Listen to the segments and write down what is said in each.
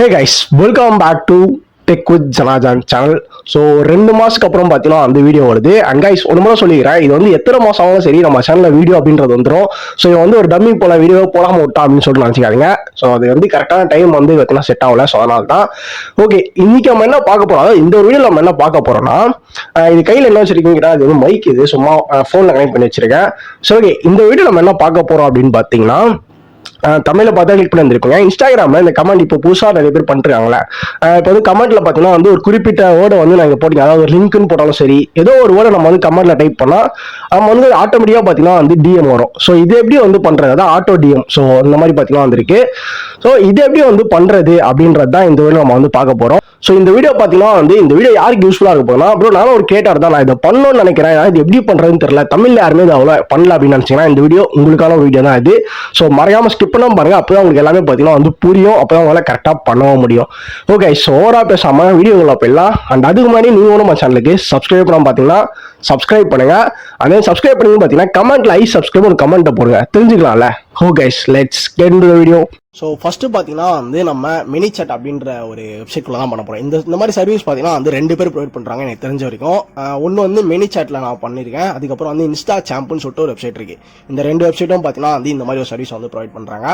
Hey guys, welcome back to tech with ஜனாஜான் channel. So 2 மாதத்துக்கு அப்புறம் பார்த்தீங்கன்னா அந்த வீடியோ வருது. அண்ட் கைஸ் ஒன்று மட்டும் சொல்லிக்கிறேன், இது வந்து எத்தனை மாதம் ஆகும் சரி நம்ம சேனலில் வீடியோ அப்படின்றது வந்துடும். ஸோ இது வந்து ஒரு டம்மி போல வீடியோ போடாமல் விட்டா அப்படின்னு சொல்லிட்டு நினச்சிக்காதீங்க. ஸோ அது வந்து கரெக்டான டைம் வந்து பார்த்தீங்கன்னா செட் ஆகல. ஸோ அதனால தான் ஓகே இன்னைக்கு நம்ம என்ன பார்க்க போகிறோம், அதாவது இந்த ஒரு வீடியோ நம்ம என்ன பார்க்க போகிறோம்னா, இது கையில் என்ன வச்சிருக்கீங்கன்னா அது வந்து மைக், இது சும்மா ஃபோனில் கனெக்ட் பண்ணி வச்சிருக்கேன். ஸோ ஓகே இந்த வீடியோ நம்ம என்ன பார்க்க போகிறோம் அப்படின்னு பார்த்தீங்கன்னா, தமிழ்ல பார்த்தா கிளிக் பண்ணி வந்திருப்பீங்க. இன்ஸ்டாகிராம்ல இந்த கமெண்ட் இப்போ புதுசாக நிறைய பேர் பண்ணிருக்காங்களே. இப்போ வந்து கமெண்ட்ல பார்த்தீங்கன்னா வந்து ஒரு குறிப்பிட்ட வேர்டை வந்து நாங்கள் போட்டீங்க, அதாவது ஒரு லிங்க்னு போட்டாலும் சரி, ஏதோ ஒரு வேர்டை நம்ம வந்து கமெண்ட்ல டைப் பண்ணால் நம்ம வந்து ஆட்டோமேட்டிக்காக பார்த்தீங்கன்னா வந்து டிஎம் வரும். ஸோ இது எப்படி வந்து பண்றது, அதான் ஆட்டோ டிஎம். ஸோ இந்த மாதிரி பார்த்தீங்கன்னா வந்திருக்கு. ஸோ இது எப்படி வந்து பண்றது அப்படின்றது தான் இந்த வீடியோ நம்ம வந்து பார்க்க போறோம். ஸோ இந்த வீடியோ பார்த்தீங்கன்னா வந்து இந்த வீடியோ யாருக்கு யூஸ்ஃபுல்லாக இருக்க போனா, அப்புறம் நானும் ஒரு கேட்டார் தான், நான் இதை பண்ணணும்னு நினைக்கிறேன், இது எப்படி பண்றதுன்னு தெரியல, தமிழ்ல யாருமே இது அவ்வளோ பண்ணல அப்படின்னு நினைச்சீங்கன்னா இந்த வீடியோ உங்களுக்கான வீடியோ தான் இது. ஸோ மறையாம ஸ்கிப் பண்ணாம பாருங்க, அப்பதான் உங்களுக்கு எல்லாமே பார்த்தீங்கன்னா வந்து புரியும், அப்பதான் உங்களால கரெக்டாக பண்ணவும் முடியும். ஓகே, ஸோ ஓவரா பேசாம வீடியோக்குள்ள போயிடலாம். அண்ட் அதுக்கு முன்னாடி நீங்க நம்ம சேனலுக்கு சப்ஸ்கிரைப் பண்ணாம பார்த்தீங்கன்னா சப்ஸ்கிரைப் பண்ணுங்க. அதே சப்ஸ்கிரைப் பண்ணி பார்த்தீங்கன்னா கமெண்ட்ல ஐ சப்ஸ்கிரைப் ஒரு கமெண்ட்டை போடுங்க, தெரிஞ்சுக்கலாம்ல. Okay let's get into the video. So first பார்த்தீங்கன்னா வந்து நம்ம மினி சாட் அப்படின்ற ஒரு வெப்சைட்குள்ள தான் பண்ண போகிறோம். இந்த மாதிரி சர்வீஸ் பார்த்தீங்கன்னா வந்து 2 பேர் ப்ரொவைட் பண்ணுறாங்க எனக்கு தெரிஞ்ச வரைக்கும். ஒன்று வந்து மினி சாட்டில் நான் பண்ணியிருக்கேன், அதுக்கப்புறம் வந்து இன்ஸ்டா சாம்ப்னு சொல்லிட்டு ஒரு வெப்சைட் இருக்கு. இந்த 2 வெப்சைட்டும் பார்த்தீங்கன்னா வந்து இந்த மாதிரி ஒரு சர்வீஸ் வந்து ப்ரொவைட் பண்ணுறாங்க.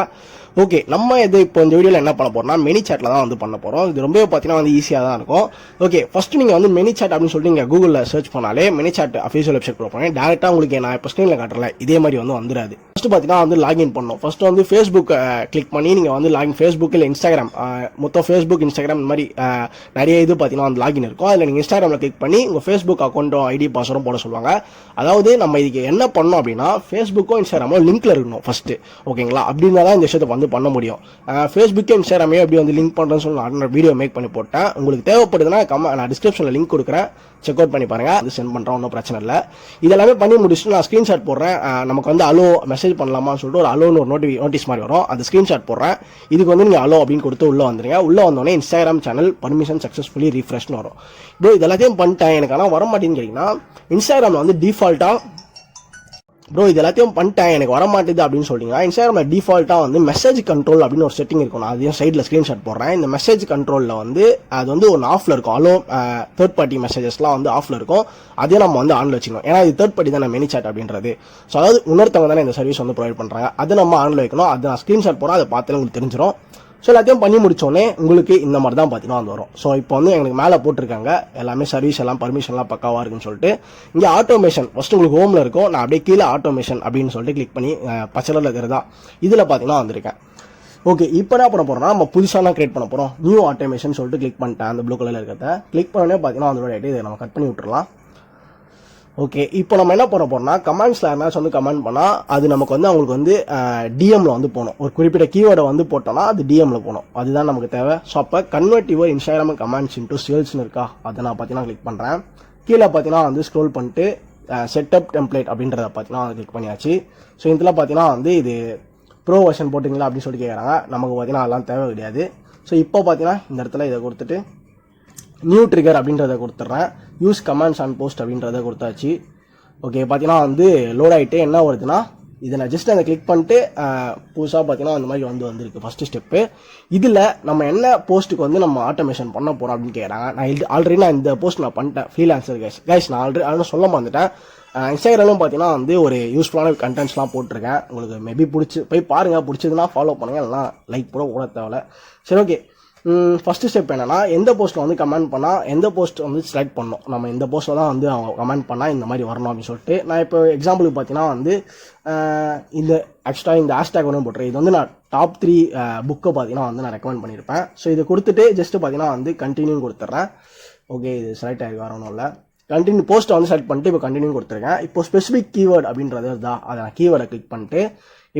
ஓகே, நம்ம இது இப்போ இந்த வீடியோவில் என்ன பண்ண போறோம்னா மினி சாட்டில் தான் வந்து பண்ண போகிறோம். இது ரொம்ப பார்த்தீங்கன்னா வந்து ஈஸியாக தான் இருக்கும். ஓகே, ஃபர்ஸ்ட் நீங்கள் வந்து மினி சாட் அப்படின்னு சொல்லிட்டு நீங்கள் கூகுளில் சர்ச் பண்ணாலே மினி சாட் அஃபீஷியல் வெப்சைட் போகிறோம். டேரெக்டாக உங்களுக்கு நான் இப்போ ஸ்க்ரீனில் காட்டுறல இதே மாதிரி வந்து வந்துடாது. ஃபர்ஸ்ட் பார்த்தீங்கன்னா வந்து லாகின் பண்ணணும். ஃபர்ஸ்ட் வந்து ஃபேஸ்புக் கிளிக் பண்ணி நீங்கள் வந்து லாகின், ஃபேஸ்புக் இல்லை இன்ஸ்டாகிராம், மொத்தம் ஃபேஸ்புக் இன்ஸ்டாகிராம் இந்த மாதிரி நிறைய இது பார்த்தீங்கன்னா வந்து லாகின் இருக்கும். அதில் நீங்கள் இன்ஸ்டாகிராமில் கிளிக் பண்ணி உங்கள் ஃபேஸ்புக் அக்கௌண்ட்டும் ஐடி பாஸ்வேர்டும் போட சொல்லுவாங்க. அதாவது நம்ம இதுக்கு என்ன பண்ணணும் அப்படின்னா ஃபேஸ்புக்கும் இன்ஸ்டாகிராமோ லிங்க்ல இருக்கணும் ஃபர்ஸ்ட். ஓகேங்களா, அப்படின்னா தான் இந்த விஷயத்தை வந்து பண்ண முடியும். ஃபேஸ்புக்கே இன்ஸ்டாகிராமே எப்படி வந்து லிங்க் பண்ணுறேன்னு சொல்லி நான் வீடியோ மேக் பண்ணி போட்டேன். உங்களுக்கு தேவைப்படுதுன்னா நான் டிஸ்கிரிப்ஷனில் லிங்க் கொடுக்குறேன், செக் அவுட் பண்ணி பாருங்க, அது சென்ட் பண்ணுறோம், ஒன்றும் பிரச்சனை இல்லை. இதெல்லாமே பண்ணி முடிச்சுட்டு நான் ஸ்க்ரீன்ஷாட் போடுறேன். நமக்கு வந்து அலோ மெசேஜ் பண்ணலாமான்னு சொல்லிட்டு ஒரு அலோன்னு ஒரு நோட்டீஸ் மாதிரி வரும், அது ஸ்க்ரீன்ஷாட் போடுறேன். இதுக்கு வந்து நீங்கள் அலோ அப்படின்னு கொடுத்து உள்ளே வந்துருங்க. உள்ளே வந்தோடனே இன்ஸ்டாகிராம் சேனல் பர்மிஷன் சக்ஸஸ்ஃபுல்லி ரீஃப்ரெஷ்னு வரும். இப்போ இது எல்லாத்தையும் பண்ணிட்டேன், எனக்கு ஆனால் வர மாட்டேன்னு கேட்டிங்கன்னா இன்ஸ்டாகிராமில் வந்து டிஃபால்ட்டாக இது எல்லாத்தையும் பண்ணிட்டேன் எனக்கு வர மாட்டேது அப்படின்னு சொல்லிட்டீங்கன்னா இன்ஸ்டாகிராமில் டிஃபால்ட்டாக வந்து மெசேஜ் கண்ட்ரோல் அப்படின்னு ஒரு செட்டிங் இருக்கும். நான் அதையும் சைடில் ஸ்க்ரீன்ஷாட் போடுறேன். இந்த மெசேஜ் கண்ட்ரோலில் வந்து அது வந்து ஒன்று ஆஃபில் இருக்கும், அலோ தேர்ட் பார்ட்டி மெசேஜஸ்லாம் வந்து ஆஃபில் இருக்கும். அதையும் நம்ம வந்து ஆனில் வச்சுக்கணும், ஏன்னா இது தேர்ட் பார்ட்டி தானே மினி சாட் அப்படின்றது. ஸோ அதாவது இன்னொருத்தவங்க தானே இந்த சர்வீஸ் வந்து ப்ரொவைட் பண்ணுறாங்க, அதை நம்ம ஆனில் வைக்கணும். அது நான் ஸ்க்ரீன்ஷாட் போகிறேன், அதை பார்த்தாலும் உங்களுக்கு தெரிஞ்சிடும். ஸோ எல்லாத்தையும் பண்ணி முடிச்சோடனே உங்களுக்கு இந்த மாதிரி தான் பார்த்தீங்கன்னா வந்து வரும். ஸோ இப்போ வந்து எங்களுக்கு மேலே போட்டிருக்காங்க எல்லாமே சர்வீஸ் எல்லாம் பர்மிஷன்லாம் பக்காவாக இருக்குன்னு சொல்லிட்டு. இங்கே ஆட்டோமேஷன் ஃபர்ஸ்ட் உங்களுக்கு ஹோமில் இருக்கும், நான் அப்படியே கீழே ஆட்டோமேஷன் அப்படின்னு சொல்லிட்டு கிளிக் பண்ணி பச்சையில் இருக்கிறதா இதில் பார்த்தீங்கன்னா வந்திருக்கேன். ஓகே, இப்போ என்ன பண்ண போகிறோம்னா நம்ம புதுசாக கிரியேட் பண்ண போகிறோம். நியூ ஆட்டோமேஷன் சொல்லிட்டு கிளிக் பண்ணிட்டேன், அந்த ப்ளூ கலரில் இருக்கிறத கிளிக் பண்ணோடனே பார்த்தீங்கன்னா அதோட ஆகிட்டு இதை நம்ம கட் பண்ணி விட்டுறலாம். ஓகே, இப்போ நம்ம என்ன பண்ண போறோம்னா கமெண்ட்ஸ்ல யாராச்சும் வந்து கமெண்ட் பண்ணா அது நமக்கு வந்து அவங்களுக்கு வந்து டிஎம்ல வந்து போகணும். ஒரு குறிப்பிட்ட கீவேர்டை வந்து போட்டோம்னா அது டிஎம்ல போகணும், அதுதான் நமக்கு தேவை. ஸோ அப்போ convert your Instagram comments into சேல்ஸ்னு இருக்கா, அதை நான் பார்த்தீங்கன்னா கிளிக் பண்ணுறேன். கீழே பார்த்தீங்கன்னா வந்து ஸ்க்ரோல் பண்ணிட்டு செட்டப் டெம்ப்ளேட் அப்படின்றத பார்த்தீங்கன்னா கிளிக் பண்ணியாச்சு. ஸோ இதில் பார்த்தீங்கன்னா வந்து இது ப்ரோ வெர்ஷன் போட்டிங்களா அப்படின்னு சொல்லி கேட்குறாங்க. நமக்கு பார்த்தீங்கன்னா அதெல்லாம் தேவை கிடையாது. ஸோ இப்போ பார்த்தீங்கன்னா இந்த இடத்துல இதை கொடுத்துட்டு நியூ ட்ரிகர் அப்படின்றத கொடுத்துட்றேன். யூஸ் கமெண்ட்ஸ் அண்ட் போஸ்ட் அப்படின்றத கொடுத்தாச்சு. ஓகே, பார்த்தீங்கன்னா வந்து லோட் ஆகிட்டு என்ன வருதுன்னா இதை நான் ஜஸ்ட் அதை கிளிக் பண்ணிட்டு புதுசாக பார்த்தீங்கன்னா அந்த மாதிரி வந்திருக்கு ஃபஸ்ட்டு ஸ்டெப்பு. இதில் நம்ம என்ன போஸ்ட்டுக்கு வந்து நம்ம ஆட்டோமேஷன் பண்ண போகிறோம் அப்படின்னு கேட்குறாங்க. நான் ஆல்ரெடி இந்த போஸ்ட் நான் பண்ணிட்டேன், ஃப்ரீலான்சர் கைஸ் நான் ஆல்ரெடி சொல்ல மாட்டேன். இன்ஸ்டாகிராமும் பார்த்தீங்கன்னா வந்து ஒரு யூஸ்ஃபுல்லான கண்டென்ட்ஸ்லாம் போட்டிருக்கேன். உங்களுக்கு மேபி பிடிச்சி போய் பாருங்கள், பிடிச்சதுன்னா ஃபாலோ பண்ணுங்கள், இல்லைனா லைக் போட தேவையில்ல. சரி ஓகே, ஃபஸ்ட்டு ஸ்டெப் என்னன்னா எந்த போஸ்ட்டில் வந்து கமெண்ட் பண்ணால் எந்த போஸ்ட் வந்து செலக்ட் பண்ணணும், நம்ம இந்த போஸ்ட்டில் தான் வந்து அவங்க கமெண்ட் பண்ணால் இந்த மாதிரி வரணும் அப்படின்னு சொல்லிட்டு. நான் இப்போ எக்ஸாம்பிளுக்கு பார்த்தீங்கன்னா வந்து இந்த ஆக்சுவலாக இந்த ஹேஷ்டேக் ஒன்று போட்டுறேன். இது வந்து நான் டாப் 3 புக்கை பார்த்தீங்கன்னா வந்து நான் ரெக்கமெண்ட் பண்ணியிருப்பேன். ஸோ இதை கொடுத்துட்டு ஜஸ்ட்டு பார்த்தீங்கன்னா வந்து கண்டினியூ கொடுத்துட்றேன். ஓகே, இது செலக்ட் ஆகிருக்கு, வேறு ஒன்றும் இல்லை. கண்டினியூ போஸ்ட்டை வந்து செலக்ட் பண்ணிட்டு இப்போ கண்டினியூ கொடுத்துருக்கேன். இப்போ ஸ்பெசிஃபிக் கீவேர்டு அப்படின்றது தான், அதை நான் கீவேர்டை கிளிக் பண்ணிட்டு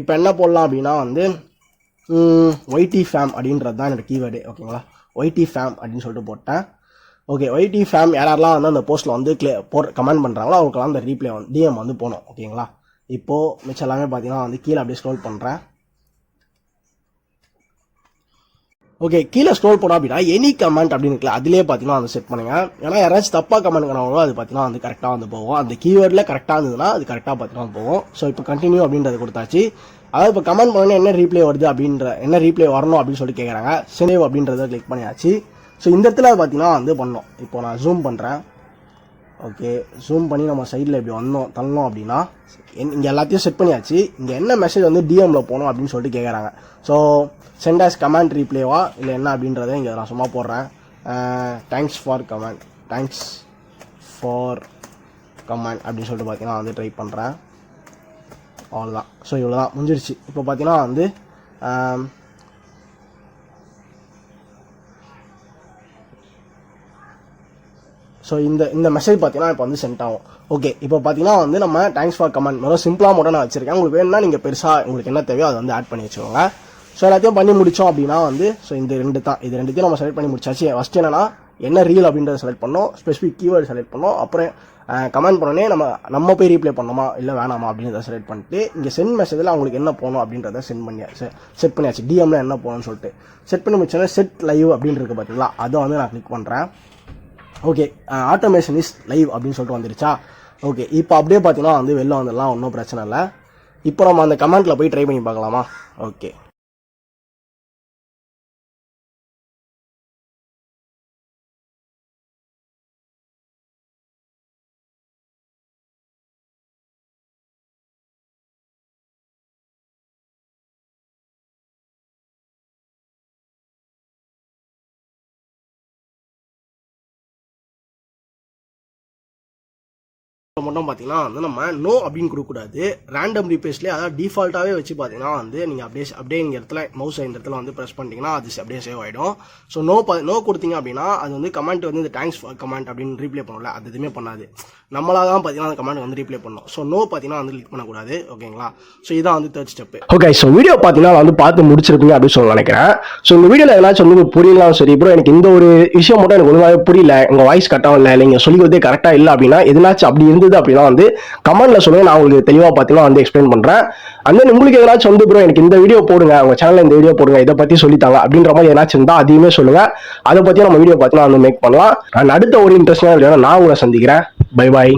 இப்போ என்ன போடலாம் அப்படின்னா வந்து ஒய்டி ஃபேம் அப்படின்றது தான் என்னோட கீவேர்டு. ஓகேங்களா, ஒய்டி ஃபேம் அப்படின்னு சொல்லிட்டு போட்டேன். ஓகே, ஒய்டி ஃபேம் யாரெல்லாம் வந்து அந்த போஸ்ட்டில் வந்து கமெண்ட் பண்ணுறாங்களோ அவங்களுக்குலாம் அந்த ரீப்ளே வந்து டிஎம் வந்து போகணும். ஓகேங்களா, இப்போது மிச்சம் எல்லாமே பார்த்தீங்கன்னா வந்து கீழே அப்படியே ஸ்க்ரோல் பண்ணுறேன். ஓகே, கீழே ஸ்க்ரோல் பண்ணோம் அப்படின்னா எனி கமெண்ட் அப்படின்னு இருக்குல்ல, அதிலே பார்த்தீங்கன்னா வந்து செட் பண்ணுங்க. ஏன்னா யாராச்சும் தப்பாக கமெண்ட் பண்ணாங்களோ அது பார்த்தீங்கன்னா வந்து கரெக்டாக வந்து போகும். அந்த கீவேர்டில் கரெக்டாக இருந்ததுன்னா அது கரெக்டாக பார்த்தீங்கன்னா போகும். ஸோ இப்போ கண்டினியூ அப்படின்றது கொடுத்தாச்சு. அதாவது இப்போ கமெண்ட் பண்ணோன்னே என்ன ரீப்ளே வருது என்ன ரீப்ளே வரணும் அப்படின்னு சொல்லிட்டு கேட்குறாங்க. சேவ் அப்படின்றத கிளிக் பண்ணியாச்சு. ஸோ இந்த இடத்துல பார்த்தீங்கன்னா வந்து பண்ணோம். இப்போ நான் ஜூம் பண்ணுறேன். ஓகே, ஜூம் பண்ணி நம்ம சைடில் இப்படி தள்ளணும் அப்படின்னா இங்கே எல்லாத்தையும் செட் பண்ணியாச்சு. இங்கே என்ன மெசேஜ் வந்து டிஎம்மில் போகணும் அப்படின்னு சொல்லிட்டு கேட்குறாங்க. ஸோ சென்ட் ஆஸ் கமெண்ட் ரீப்ளேவா இல்லை என்ன அப்படின்றத இங்கே நான் சும்மா போடுறேன். தேங்க்ஸ் ஃபார் கமெண்ட் அப்படின்னு சொல்லிட்டு பார்த்தீங்கன்னா வந்து ட்ரை பண்ணுறேன். அவ்வளோதான். ஸோ இவ்வளோ தான் முடிஞ்சிருச்சு. இப்போ பார்த்தீங்கன்னா வந்து ஸோ இந்த மெசேஜ் பார்த்தீங்கன்னா இப்போ வந்து சென்ட் ஆகும். ஓகே, இப்போ பார்த்தீங்கன்னா வந்து நம்ம தேங்க்ஸ் ஃபார் கமெண்ட் ரொம்ப சிம்பிளாக மட்டும் நான் வச்சிருக்கேன். உங்களுக்கு வேணும்னா நீங்கள் பெருசாக உங்களுக்கு என்ன தேவையோ அதை வந்து ஆட் பண்ணி வச்சுக்கோங்க. ஸோ எல்லாத்தையும் பண்ணி முடித்தோம் அப்படின்னா வந்து ஸோ இது ரெண்டுத்தையும் நம்ம செலக்ட் பண்ணி முடிச்சாச்சு. ஃபஸ்ட்டு என்னன்னா என்ன ரீல் அப்படின்றத செலக்ட் பண்ணோம், ஸ்பெசிஃபிக் கீவேர்டு செலக்ட் பண்ணோம், அப்புறம் கமெண்ட் பண்ணோன்னே நம்ம போய் ரீப்ளே பண்ணோமா இல்லை வேணாமா அப்படின்றத செலக்ட் பண்ணிட்டு இங்கே சென்ட் மெசேஜில் அவங்களுக்கு என்ன போகணும் அப்படின்றத செட் பண்ணியாச்சு. டிஎம்ல என்ன போகணும்னு சொல்லிட்டு செட் பண்ணி முடிச்சோன்னா செட் லைவ் அப்படின்னு இருக்கு பார்த்தீங்களா, அதை வந்து நான் கிளிக் பண்ணுறேன். ஓகே, ஆட்டோமேஷன் இஸ் லைவ் அப்படின்னு சொல்லிட்டு வந்துருச்சா. ஓகே, இப்போ அப்படியே பார்த்தீங்கன்னா வந்து வெளில வந்துடலாம், ஒன்றும் பிரச்சனை இல்லை. இப்போ நம்ம அந்த கமெண்ட்டில் போய் ட்ரை பண்ணி பார்க்கலாமா? ஓகே, மட்டும் பார்த்தீங்கன்னா வந்து நம்ம நோ அப்படின்னு கொடுக்கக்கூடாது. ரேண்டம் ரீப்ளேஸ்லேயே அதாவது டிஃபால்ட்டாகவே வச்சு பார்த்தீங்கன்னா வந்து நீங்கள் அப்படியே இந்த இடத்துல மவுஸ் இந்த இடத்துல வந்து ப்ரெஸ் பண்ணிட்டீங்கன்னா அது அப்படியே சேவ் ஆகிடும். ஸோ நோ கொடுத்தீங்க அப்படின்னா அது வந்து கமெண்ட் வந்து இந்த தேங்க்ஸ் ஃபார் கமெண்ட் அப்படின்னு ரீப்ளே பண்ணல, அது எதுவுமே பண்ணாது. நம்மளாக தான் பார்த்தீங்கன்னா அந்த கமெண்ட் வந்து ரீப்ளே பண்ணணும். ஸோ நோ பார்த்தீங்கன்னா வந்து கிளிக் பண்ணக்கூடாது. ஓகேங்களா? ஸோ இதான் வந்து third step. Okay, so video பார்த்தீங்கன்னா வந்து பார்த்து முடிச்சிருப்பீங்க அப்படின்னு சொல்ல நினைக்கிறேன். ஸோ இந்த வீடியோவில் ஏதாச்சும் வந்து புரியலாம் சரி ப்ரோ எனக்கு இந்த ஒரு விஷயம் மட்டும் எனக்கு ஒழுங்காகவே புரியல, உங்கள் வாய்ஸ் கரெக்டாக இல்லை, நீங்கள் சொல்லிக்கிறதே கரெக்டாக இல்லை அப்படின்னா எதுனாச்சும் அப்படி இருந்தது அப்படின்னா வந்து கமெண்ட்ல சொல்லுங்க, நான் உங்களுக்கு தெளிவாக பார்த்தீங்கன்னா வந்து எக்ஸ்பிளைன் பண்றேன். அண்ட் தென் உங்களுக்கு ஏதாச்சும் வந்து ப்ரோ எனக்கு இந்த வீடியோ போடுங்க, உங்க சேனல்ல இந்த வீடியோ போடுங்க, இதை பத்தி சொல்லித்தாங்க அப்படின்ற மாதிரி ஏதாச்சும் இருந்தால் அதையுமே சொல்லுங்க. அதை பத்தி நம்ம வீடியோ பார்த்தீங்கன்னா வந்து மேக் பண்ணலாம். அண்ட் அடுத்த ஒரு இன்ட்ரெஸ்டான வீடியோ நான் உங்களை சந்திக்கிறேன். Bye bye.